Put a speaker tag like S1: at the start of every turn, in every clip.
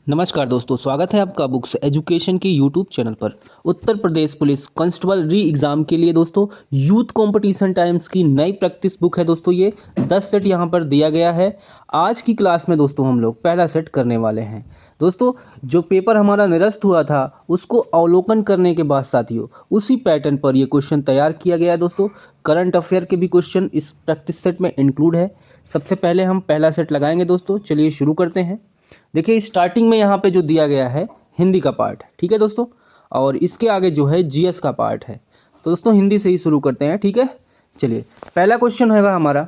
S1: नमस्कार दोस्तों, स्वागत है आपका बुक्स एजुकेशन के यूट्यूब चैनल पर। उत्तर प्रदेश पुलिस कांस्टेबल री एग्ज़ाम के लिए दोस्तों यूथ कंपटीशन टाइम्स की नई प्रैक्टिस बुक है दोस्तों। ये 10 सेट यहाँ पर दिया गया है। आज की क्लास में दोस्तों हम लोग पहला सेट करने वाले हैं। दोस्तों जो पेपर हमारा निरस्त हुआ था उसको अवलोकन करने के बाद साथियों उसी पैटर्न पर ये क्वेश्चन तैयार किया गया है दोस्तों। करंट अफेयर के भी क्वेश्चन इस प्रैक्टिस सेट में इंक्लूड है। सबसे पहले हम पहला सेट लगाएंगे दोस्तों। चलिए शुरू करते हैं। देखिए स्टार्टिंग में यहाँ पे जो दिया गया है हिंदी का पार्ट, ठीक है दोस्तों, और इसके आगे जो है जीएस का पार्ट है। तो दोस्तों हिंदी से ही शुरू करते हैं, ठीक है। चलिए पहला क्वेश्चन होगा हमारा,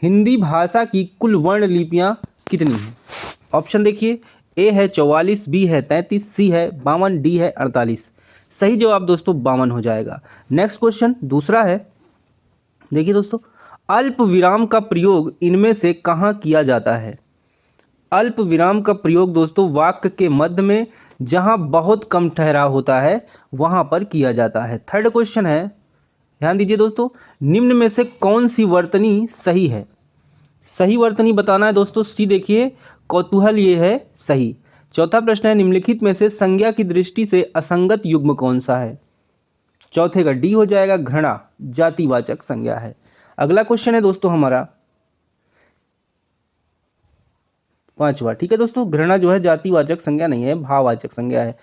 S1: हिंदी भाषा की कुल वर्ण लिपियाँ कितनी हैं। ऑप्शन देखिए, ए है 44, बी है 33, सी है 52, डी है 48। सही जवाब दोस्तों 52 हो जाएगा। नेक्स्ट क्वेश्चन दूसरा है, देखिए दोस्तों, अल्प विराम का प्रयोग इनमें से कहाँ किया जाता है। अल्प विराम का प्रयोग दोस्तों वाक्य के मध्य में जहां बहुत कम ठहराव होता है वहां पर किया जाता है। थर्ड क्वेश्चन है, ध्यान दीजिए दोस्तों, निम्न में से कौन सी वर्तनी सही है। सही वर्तनी बताना है दोस्तों। सी देखिए कौतूहल, ये है सही। चौथा प्रश्न है, निम्नलिखित में से संज्ञा की दृष्टि से असंगत युग्म कौन सा है। चौथे का डी हो जाएगा, घृणा जातिवाचक संज्ञा है। अगला क्वेश्चन है दोस्तों हमारा पांचवा, ठीक है दोस्तों, घृणा जो है जातिवाचक संज्ञा नहीं है, भाववाचक संज्ञा है।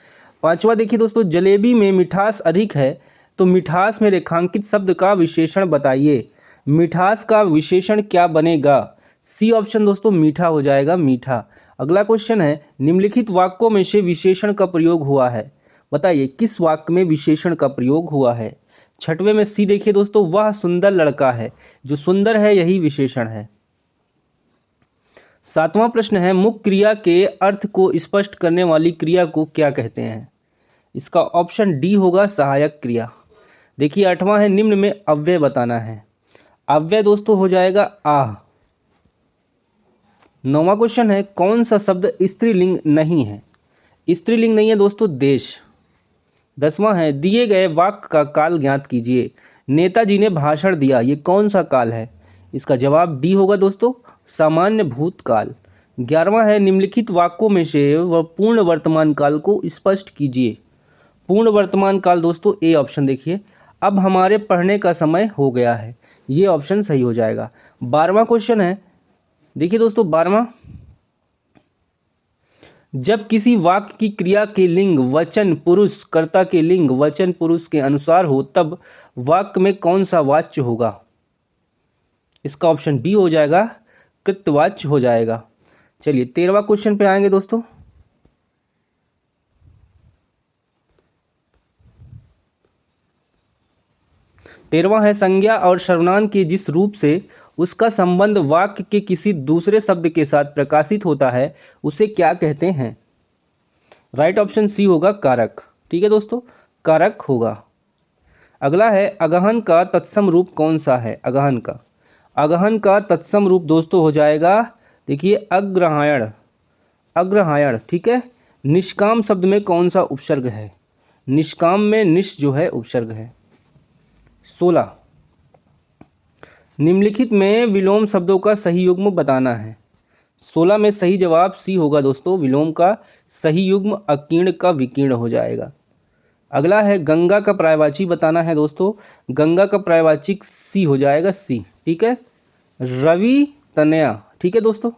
S1: पांचवा देखिए दोस्तों, जलेबी में मिठास अधिक है तो मिठास में रेखांकित शब्द का विशेषण बताइए। मिठास का विशेषण क्या बनेगा। सी ऑप्शन दोस्तों मीठा हो जाएगा, मीठा। अगला क्वेश्चन है, निम्नलिखित वाक्यों में से विशेषण का प्रयोग हुआ है, बताइए किस वाक्य में विशेषण का प्रयोग हुआ है। छठवें में सी देखिए दोस्तों, वह सुंदर लड़का है, जो सुंदर है यही विशेषण है। सातवां प्रश्न है, मुख्य क्रिया के अर्थ को स्पष्ट करने वाली क्रिया को क्या कहते हैं। इसका ऑप्शन डी होगा, सहायक क्रिया। देखिए आठवां है, निम्न में अव्यय बताना है। अव्यय दोस्तों हो जाएगा आह। नौवां क्वेश्चन है, कौन सा शब्द स्त्रीलिंग नहीं है। स्त्रीलिंग नहीं है दोस्तों, देश। 10वां है, दिए गए वाक्य का काल ज्ञात कीजिए। नेताजी ने भाषण दिया, ये कौन सा काल है। इसका जवाब डी होगा दोस्तों, सामान्य भूतकाल। 11वां है, निम्नलिखित वाक्यों में से वह पूर्ण वर्तमान काल को स्पष्ट कीजिए। पूर्ण वर्तमान काल दोस्तों ए ऑप्शन देखिए, अब हमारे पढ़ने का समय हो गया है, ये ऑप्शन सही हो जाएगा। 12वां क्वेश्चन है, देखिए दोस्तों 12वां, जब किसी वाक्य की क्रिया के लिंग वचन पुरुष, कर्ता के लिंग वचन पुरुष के अनुसार हो तब वाक्य में कौन सा वाच्य होगा। इसका ऑप्शन बी हो जाएगा, कृतवाच्य हो जाएगा। चलिए 13वां क्वेश्चन पे आएंगे दोस्तों। तेरहवां है, संज्ञा और सर्वनाम के जिस रूप से उसका संबंध वाक्य के किसी दूसरे शब्द के साथ प्रकाशित होता है उसे क्या कहते हैं। राइट ऑप्शन सी होगा, कारक। ठीक है दोस्तों, कारक होगा। अगला है, अगहन का तत्सम रूप कौन सा है। अगहन का, अगहन का तत्सम रूप दोस्तों हो जाएगा, देखिए अग्रहायण। अग्रहायण, ठीक है। निष्काम शब्द में कौन सा उपसर्ग है। निष्काम में निश जो है उपसर्ग है। 16, निम्नलिखित में विलोम शब्दों का सही युग्म बताना है। 16 में सही जवाब सी होगा दोस्तों, विलोम का सही युग्म अकीर्ण का विकीर्ण हो जाएगा। अगला है, गंगा का पर्यायवाची बताना है दोस्तों। गंगा का पर्यायवाची सी हो जाएगा, सी। ठीक है, रवि तनया। ठीक है दोस्तों,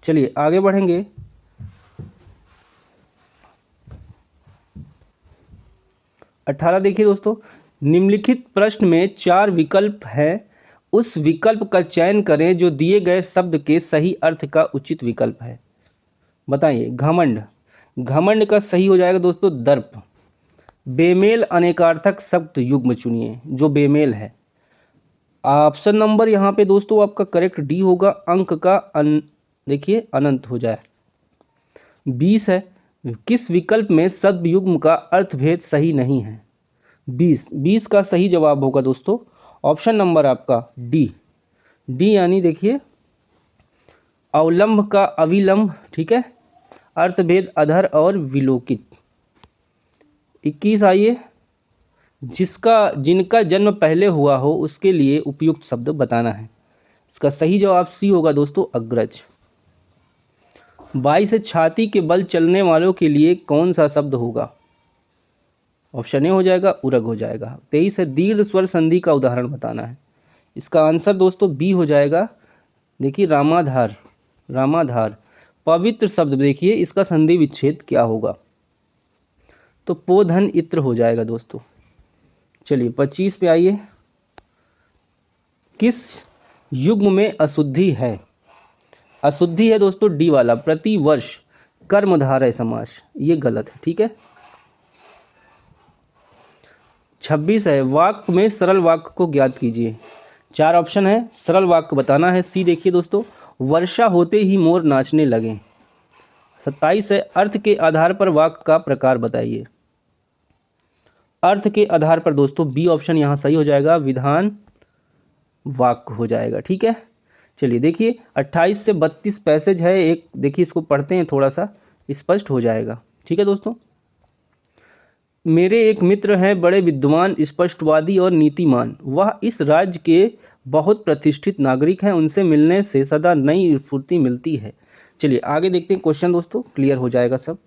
S1: चलिए आगे बढ़ेंगे। अठारह देखिए दोस्तों, निम्नलिखित प्रश्न में 4 विकल्प हैं, उस विकल्प का चयन करें जो दिए गए शब्द के सही अर्थ का उचित विकल्प है। बताइए, घमंड। घमंड का सही हो जाएगा दोस्तों, दर्प। बेमेल अनेकार्थक शब्द युग्म चुनिए जो बेमेल है। ऑप्शन नंबर यहाँ पे दोस्तों आपका करेक्ट डी होगा, अंक का देखिए अनंत हो जाए। 20 है, किस विकल्प में शब्द युग्म का अर्थभेद सही नहीं है। 20 का सही जवाब होगा दोस्तों ऑप्शन नंबर आपका डी। डी यानी देखिए अवलंब का अविलंब, ठीक है, अर्थभेद अधर और विलोकित। 21 आइए, जिनका जन्म पहले हुआ हो उसके लिए उपयुक्त शब्द बताना है। इसका सही जवाब सी होगा दोस्तों, अग्रज। 22 है, छाती के बल चलने वालों के लिए कौन सा शब्द होगा? ऑप्शन ए हो जाएगा, उरग हो जाएगा। 23 है, दीर्घ स्वर संधि का उदाहरण बताना है। इसका आंसर दोस्तों बी हो जाएगा। देखिए, रामाधार। रामाधार पवित्र शब्द, देखिए इसका संधि विच्छेद क्या होगा? तो पोधन इत्र हो जाएगा दोस्तों। चलिए 25 पे आइए। किस युग्म में अशुद्धि है? अशुद्धि है दोस्तों डी वाला, प्रति वर्ष कर्मधारय समास, ये गलत है, ठीक है। 26 है, वाक्य में सरल वाक्य को ज्ञात कीजिए। 4 ऑप्शन है, सरल वाक्य बताना है। सी देखिए दोस्तों, वर्षा होते ही मोर नाचने लगे। 27 है, अर्थ के आधार पर वाक्य का प्रकार बताइए। अर्थ के आधार पर दोस्तों बी ऑप्शन यहाँ सही हो जाएगा, विधान वाक्य हो जाएगा, ठीक है। चलिए देखिए 28 से 32 पैसेज है एक, देखिए इसको पढ़ते हैं, थोड़ा सा स्पष्ट हो जाएगा, ठीक है दोस्तों। मेरे एक मित्र हैं, बड़े विद्वान, स्पष्टवादी और नीतिमान। वह इस राज्य के बहुत प्रतिष्ठित नागरिक हैं। उनसे मिलने से सदा नई स्फूर्ति मिलती है। चलिए आगे देखते हैं क्वेश्चन दोस्तों, क्लियर हो जाएगा सब।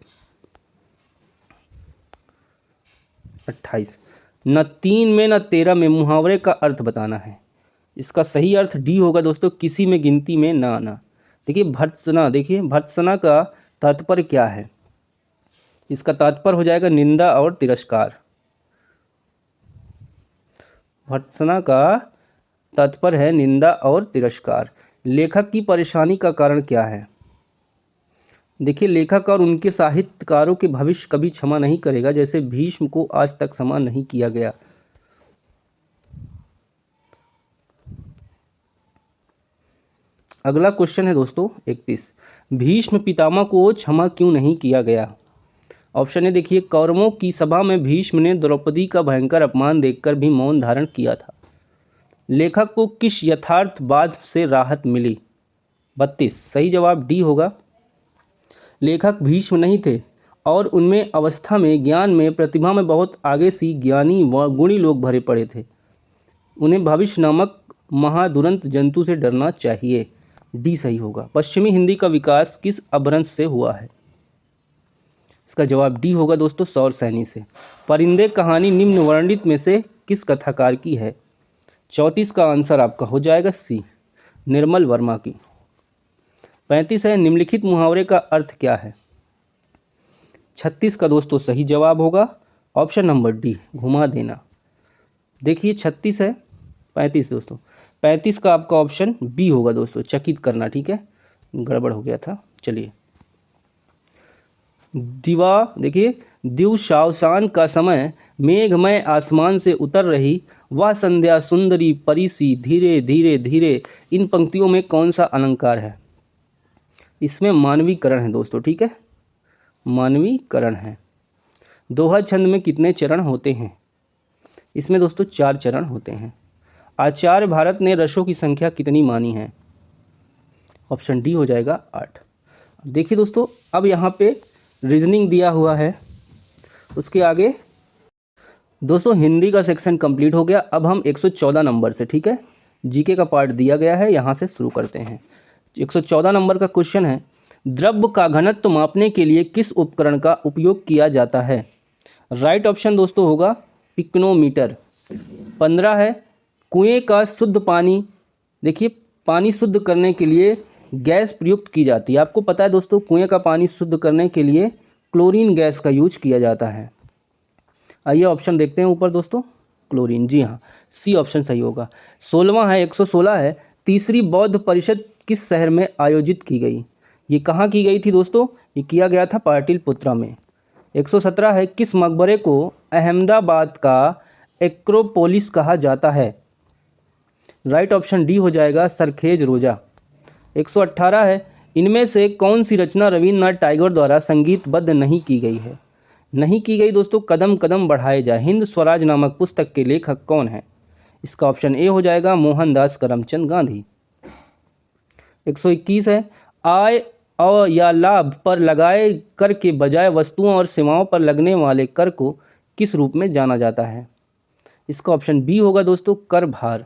S1: 28, न 3 में न 13 में मुहावरे का अर्थ बताना है। इसका सही अर्थ डी होगा दोस्तों, किसी में गिनती में ना आना। देखिए भर्त्सना, देखिए भर्त्सना का तात्पर्य क्या है? इसका तात्पर्य हो जाएगा निंदा और तिरस्कार। भर्त्सना का तात्पर्य है निंदा और तिरस्कार। लेखक की परेशानी का कारण क्या है? देखिए लेखक और उनके साहित्यकारों के भविष्य कभी क्षमा नहीं करेगा, जैसे भीष्म को आज तक क्षमा नहीं किया गया। अगला क्वेश्चन है दोस्तों 31, भीष्म पितामह को क्षमा क्यों नहीं किया गया? ऑप्शन ए देखिए, कौरवों की सभा में भीष्म ने द्रौपदी का भयंकर अपमान देखकर भी मौन धारण किया था। लेखक को किस यथार्थवाद से राहत मिली? 32 सही जवाब डी होगा। लेखक भीष्म नहीं थे और उनमें अवस्था में, ज्ञान में, प्रतिभा में बहुत आगे सी ज्ञानी व गुणी लोग भरे पड़े थे। उन्हें भविष्य नामक महादुरंत जंतु से डरना चाहिए। डी सही होगा। पश्चिमी हिंदी का विकास किस अपभ्रंश से हुआ है? इसका जवाब डी होगा दोस्तों, सौर सैनी से। परिंदे कहानी निम्न वर्णित में से किस कथाकार की है? 34 का आंसर आपका हो जाएगा सी, निर्मल वर्मा की। 35 है, निम्नलिखित मुहावरे का अर्थ क्या है? 36 का दोस्तों सही जवाब होगा ऑप्शन नंबर डी, घुमा देना। देखिए 36 है, 35 दोस्तों, 35 का आपका ऑप्शन बी होगा दोस्तों, चकित करना, ठीक है, गड़बड़ हो गया था। चलिए देखिए, दिवसावसान का समय, मेघमय आसमान से उतर रही वह संध्या सुंदरी परिसी, धीरे धीरे धीरे, इन पंक्तियों में कौन सा अलंकार है? इसमें मानवीकरण है दोस्तों, ठीक है, मानवीकरण है। दोहा छंद में कितने चरण होते हैं? इसमें दोस्तों 4 चरण होते हैं। आचार्य भारत ने रसों की संख्या कितनी मानी है? ऑप्शन डी हो जाएगा 8। देखिए दोस्तों, अब यहाँ पे रीजनिंग दिया हुआ है, उसके आगे दोस्तों हिंदी का सेक्शन कंप्लीट हो गया। अब हम 114 नंबर से, ठीक है, जीके का पार्ट दिया गया है, यहाँ से शुरू करते हैं। 114 नंबर का क्वेश्चन है, द्रव्य का घनत्व मापने के लिए किस उपकरण का उपयोग किया जाता है? राइट ऑप्शन दोस्तों होगा पिक्नोमीटर। 15 है, कुएं का शुद्ध पानी, देखिए पानी शुद्ध करने के लिए गैस प्रयुक्त की जाती है। आपको पता है दोस्तों, कुएं का पानी शुद्ध करने के लिए क्लोरीन गैस का यूज किया जाता है। आइए ऑप्शन देखते हैं ऊपर दोस्तों, क्लोरीन, जी हाँ, सी ऑप्शन सही होगा। 16वां है, 116 है, तीसरी बौद्ध परिषद किस शहर में आयोजित की गई? ये कहाँ की गई थी दोस्तों? ये किया गया था पाटलिपुत्रा में। 117 है, किस मकबरे को अहमदाबाद का एक्रोपोलिस कहा जाता है? राइट ऑप्शन डी हो जाएगा सरखेज रोजा। 118 है, इनमें से कौन सी रचना रविन्द्रनाथ टैगोर द्वारा संगीतबद्ध नहीं की गई है? नहीं की गई दोस्तों, कदम कदम बढ़ाए जाए, हिंद स्वराज नामक पुस्तक के लेखक कौन है? इसका ऑप्शन ए हो जाएगा मोहनदास करमचंद गांधी। 121 है, आय और या लाभ पर लगाए कर के बजाय वस्तुओं और सेवाओं पर लगने वाले कर को किस रूप में जाना जाता है? इसका ऑप्शन बी होगा दोस्तों, कर भार।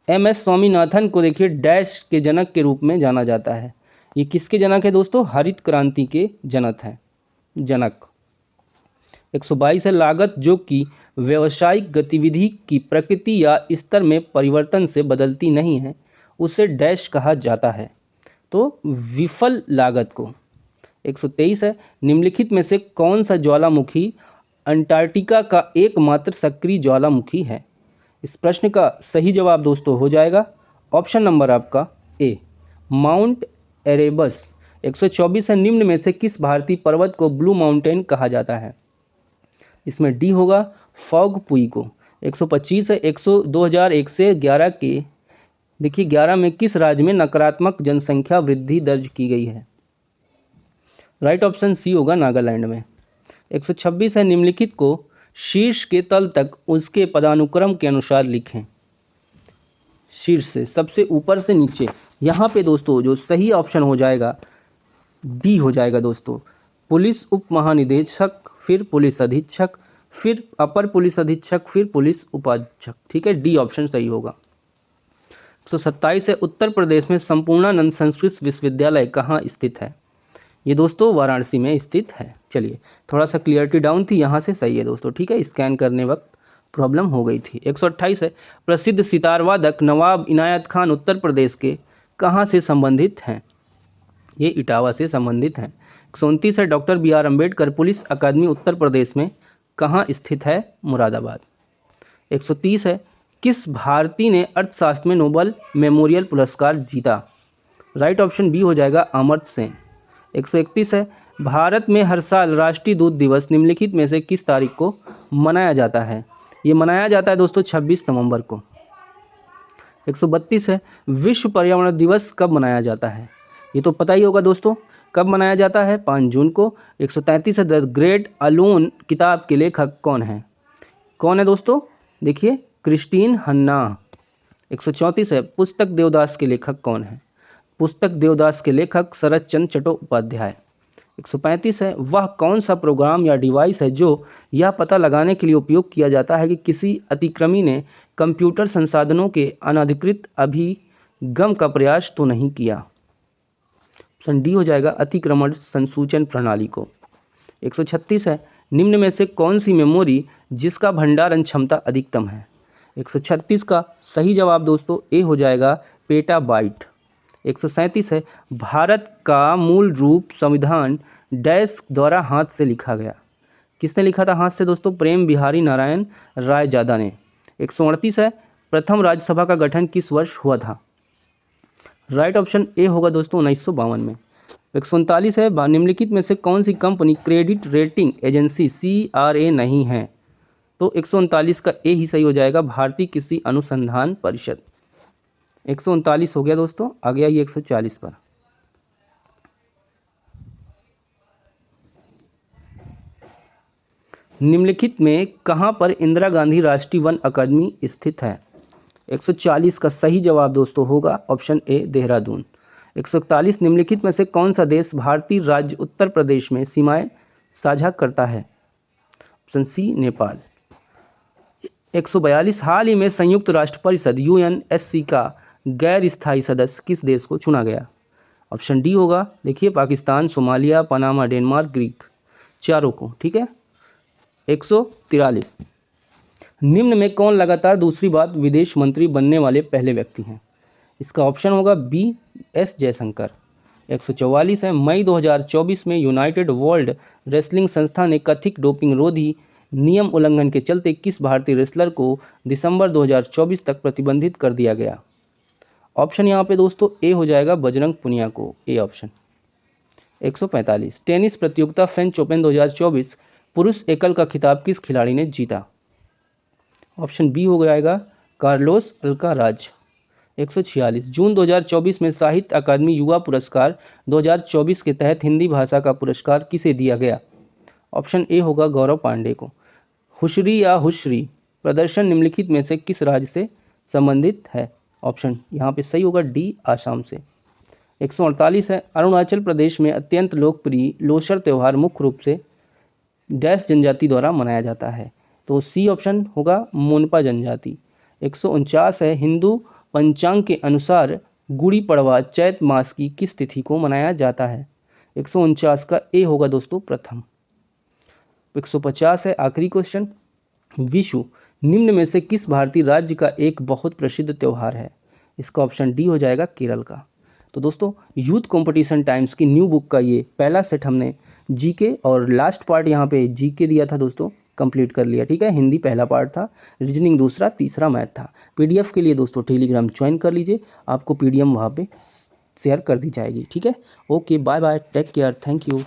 S1: एम एस स्वामीनाथन को देखिए डैश के जनक के रूप में जाना जाता है। ये किसके जनक है दोस्तों? हरित क्रांति के जनक। 122 है, लागत जो कि व्यावसायिक गतिविधि की प्रकृति या स्तर में परिवर्तन से बदलती नहीं है, उसे डैश कहा जाता है, तो विफल लागत को। 123 है, निम्नलिखित में से कौन सा ज्वालामुखी अंटार्कटिका का एकमात्र सक्रिय ज्वालामुखी है? इस प्रश्न का सही जवाब दोस्तों हो जाएगा ऑप्शन नंबर आपका ए, माउंट एरेबस। 124 है, निम्न में से किस भारतीय पर्वत को ब्लू माउंटेन कहा जाता है? इसमें डी होगा, फॉग पुई को। 125 है, 2001 से 11 के देखिए 11 में किस राज्य में नकारात्मक जनसंख्या वृद्धि दर्ज की गई है? राइट ऑप्शन सी होगा, नागालैंड में। 126 है, निम्नलिखित को शीर्ष के तल तक उसके पदानुक्रम के अनुसार लिखें। शीर्ष से सबसे ऊपर से नीचे, यहाँ पे दोस्तों जो सही ऑप्शन हो जाएगा डी हो जाएगा दोस्तों, पुलिस उप महानिदेशक, फिर पुलिस अधीक्षक, फिर अपर पुलिस अधीक्षक, फिर पुलिस उपाधीक्षक। ठीक है, डी ऑप्शन सही होगा। 127 है, उत्तर प्रदेश में संपूर्णानंद संस्कृत विश्वविद्यालय कहाँ स्थित है? ये दोस्तों वाराणसी में स्थित है। चलिए, थोड़ा सा क्लियरिटी डाउन थी, यहाँ से सही है दोस्तों। ठीक है, स्कैन करने वक्त प्रॉब्लम हो गई थी। 128 है, प्रसिद्ध सितार वादक नवाब इनायत खान उत्तर प्रदेश के कहाँ से संबंधित हैं? ये इटावा से संबंधित हैं। 129 है, doctor B R Ambedkar police अकादमी उत्तर प्रदेश में कहाँ स्थित है? मुरादाबाद। 130 है, किस भारतीय ने अर्थशास्त्र में नोबेल मेमोरियल पुरस्कार जीता? राइट ऑप्शन बी हो जाएगा, अमर्त्य सेन। 131 है, भारत में हर साल राष्ट्रीय दूध दिवस निम्नलिखित में से किस तारीख को मनाया जाता है? ये मनाया जाता है दोस्तों 26 नवंबर को। 132 है, विश्व पर्यावरण दिवस कब मनाया जाता है? ये तो पता ही होगा दोस्तों, कब मनाया जाता है? 5 जून को। 133 है, द ग्रेट अलोन किताब के लेखक कौन है? कौन है दोस्तों? देखिए, क्रिस्टीन हन्ना। 134 है, पुस्तक देवदास के लेखक कौन है? पुस्तक देवदास के लेखक शरद चंद्र चट्टोपाध्याय। 135 है, वह कौन सा प्रोग्राम या डिवाइस है जो यह पता लगाने के लिए उपयोग किया जाता है कि किसी अतिक्रमी ने कंप्यूटर संसाधनों के अनधिकृत अभिगम का प्रयास तो नहीं किया? ऑप्शन डी हो जाएगा, अतिक्रमण संसूचन प्रणाली को। 136 है, निम्न में से कौन सी मेमोरी जिसका भंडारण क्षमता अधिकतम है? 136 का सही जवाब दोस्तों ए हो जाएगा, पेटाबाइट। 137 है, भारत का मूल रूप संविधान डैश द्वारा हाथ से लिखा गया। किसने लिखा था हाथ से दोस्तों? प्रेम बिहारी नारायण रायजादा ने। 138 है, प्रथम राज्यसभा का गठन किस वर्ष हुआ था? राइट ऑप्शन ए होगा दोस्तों, 1952 में। 139 है, निम्नलिखित में से कौन सी company credit rating agency CRA नहीं है? तो 139 का ए ही सही हो जाएगा, भारतीय कृषि अनुसंधान परिषद। 139 हो गया दोस्तों, आ गया ये 140 पर। निम्नलिखित में कहाँ पर इंदिरा गांधी राष्ट्रीय वन अकादमी स्थित है? 140 का सही जवाब दोस्तों होगा ऑप्शन ए, देहरादून। 141, निम्नलिखित में से कौन सा देश भारतीय राज्य उत्तर प्रदेश में सीमाएं साझा करता है? Option C, Nepal. 142, हाल ही में संयुक्त राष्ट्र परिषद UNSC का गैर स्थायी सदस्य किस देश को चुना गया? ऑप्शन डी होगा, देखिए, Pakistan, Somalia, Panama, Denmark, Greek, चारों को। ठीक है। 143, निम्न में कौन लगातार दूसरी बार विदेश मंत्री बनने वाले पहले व्यक्ति हैं? इसका ऑप्शन होगा बी, एस जयशंकर। 144 है, मई 2024 में यूनाइटेड वर्ल्ड रेसलिंग संस्था ने कथित डोपिंग रोधी नियम उल्लंघन के चलते किस भारतीय रेसलर को दिसंबर 2024 तक प्रतिबंधित कर दिया गया? ऑप्शन यहाँ पे दोस्तों ए हो जाएगा, बजरंग पुनिया को, ए ऑप्शन। 145, टेनिस प्रतियोगिता फ्रेंच ओपन 2024 पुरुष एकल का खिताब किस खिलाड़ी ने जीता? ऑप्शन बी हो जाएगा, कार्लोस अल्काराज। 146, जून 2024 में साहित्य अकादमी युवा पुरस्कार 2024 के तहत हिंदी भाषा का पुरस्कार किसे दिया गया? ऑप्शन ए होगा, गौरव पांडे को। हुशरी या हुशरी प्रदर्शन निम्नलिखित में से किस राज्य से संबंधित है? ऑप्शन यहाँ पे सही होगा डी, आसाम से। 148 है, अरुणाचल प्रदेश में अत्यंत लोकप्रिय लोसर त्यौहार मुख्य रूप से डैश जनजाति द्वारा मनाया जाता है। तो सी ऑप्शन होगा मोनपा जनजाति। 149 है, हिंदू पंचांग के अनुसार गुड़ी पड़वा चैत मास की किस तिथि को मनाया जाता है? 149 का ए होगा दोस्तों प्रथम। 150 है आखिरी क्वेश्चन, विशु निम्न में से किस भारतीय राज्य का एक बहुत प्रसिद्ध त्यौहार है? इसका ऑप्शन डी हो जाएगा केरल का। तो दोस्तों यूथ कंपटीशन टाइम्स की न्यू बुक का ये पहला सेट हमने जीके और लास्ट पार्ट यहाँ पे जीके दिया था दोस्तों, कंप्लीट कर लिया। ठीक है, हिंदी पहला पार्ट था, रीजनिंग दूसरा, तीसरा मैथ था। पीडीएफ के लिए दोस्तों टेलीग्राम ज्वाइन कर लीजिए, आपको पीडीएफ वहाँ पे शेयर कर दी जाएगी। ठीक है, okay bye bye, take care, thank you.